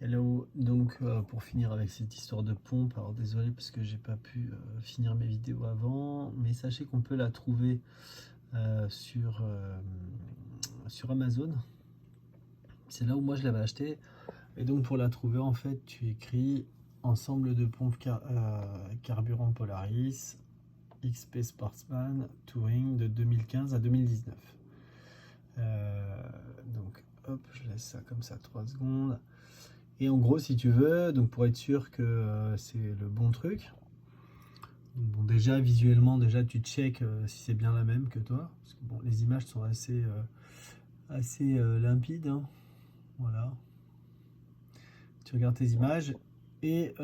Hello, donc pour finir avec cette histoire de pompe, alors désolé parce que j'ai pas pu finir mes vidéos avant, mais sachez qu'on peut la trouver sur Amazon. C'est là où moi je l'avais acheté. Et donc pour la trouver, en fait, tu écris ensemble de pompes carburant Polaris XP Sportsman Touring de 2015 à 2019. Donc hop, je laisse ça comme ça 3 secondes. Et en gros, si tu veux, donc pour être sûr que c'est le bon truc, bon, déjà visuellement, déjà tu check si c'est bien la même que toi, parce que bon, les images sont assez limpides, hein. Voilà. Tu regardes tes images et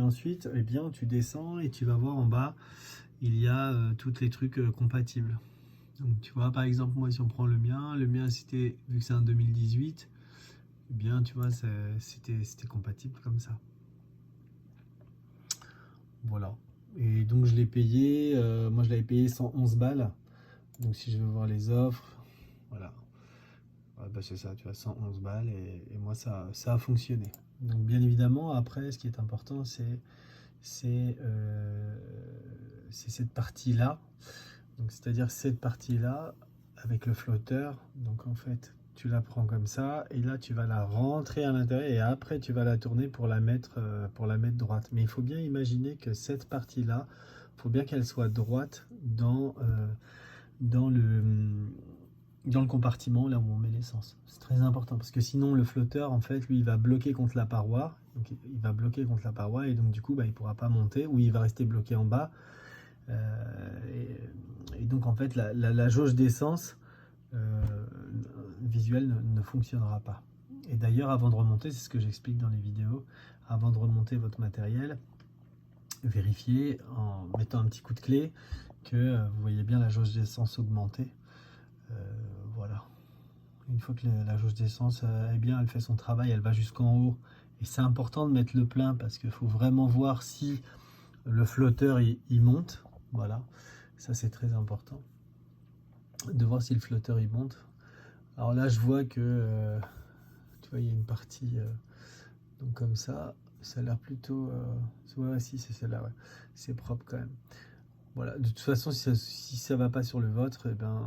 ensuite, eh bien, tu descends et tu vas voir en bas, il y a tous les trucs compatibles. Donc tu vois, par exemple, moi si on prend le mien c'était, vu que c'est un 2018, eh bien tu vois, c'était compatible comme ça. Voilà. Et donc je l'ai payé, moi je l'avais payé 111 balles. Donc si je veux voir les offres, voilà. Ouais, bah c'est ça, tu vois, 111 balles et moi ça a fonctionné. Donc bien évidemment, après, ce qui est important, c'est cette partie-là. Donc c'est-à-dire cette partie-là avec le flotteur. Donc en fait, tu la prends comme ça et là tu vas la rentrer à l'intérieur et après tu vas la tourner pour la mettre droite. Mais il faut bien imaginer que cette partie-là, il faut bien qu'elle soit droite dans le compartiment là où on met l'essence. C'est très important parce que sinon le flotteur, en fait, lui, il va bloquer contre la paroi. Donc il va bloquer contre la paroi et donc du coup, bah, il ne pourra pas monter ou il va rester bloqué en bas. Et donc en fait, la jauge d'essence visuelle ne fonctionnera pas. Et d'ailleurs, avant de remonter, c'est ce que j'explique dans les vidéos, avant de remonter votre matériel, vérifiez en mettant un petit coup de clé que vous voyez bien la jauge d'essence augmenter. Voilà. Une fois que la jauge d'essence, eh bien, elle fait son travail, elle va jusqu'en haut. Et c'est important de mettre le plein parce qu'il faut vraiment voir si le flotteur il monte. Voilà, ça c'est très important de voir si le flotteur il monte. Alors là, je vois que tu vois, il y a une partie donc comme ça a l'air plutôt ouais, si c'est celle-là, ouais. C'est propre quand même. Voilà, de toute façon, si ça va pas sur le vôtre, et ben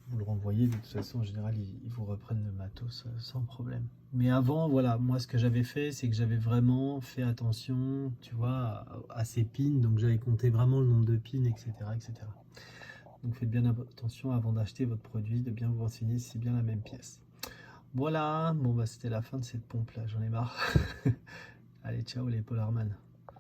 vous le renvoyez. De toute façon, en général, ils vous reprennent le matos sans problème. Mais avant, voilà, moi ce que j'avais fait, c'est que j'avais vraiment fait attention, tu vois, à ces pins. Donc j'avais compté vraiment le nombre de pins, etc., etc. Donc faites bien attention avant d'acheter votre produit, de bien vous renseigner si c'est bien la même pièce. Voilà, bon bah c'était la fin de cette pompe là, j'en ai marre. Allez, ciao les Polarman.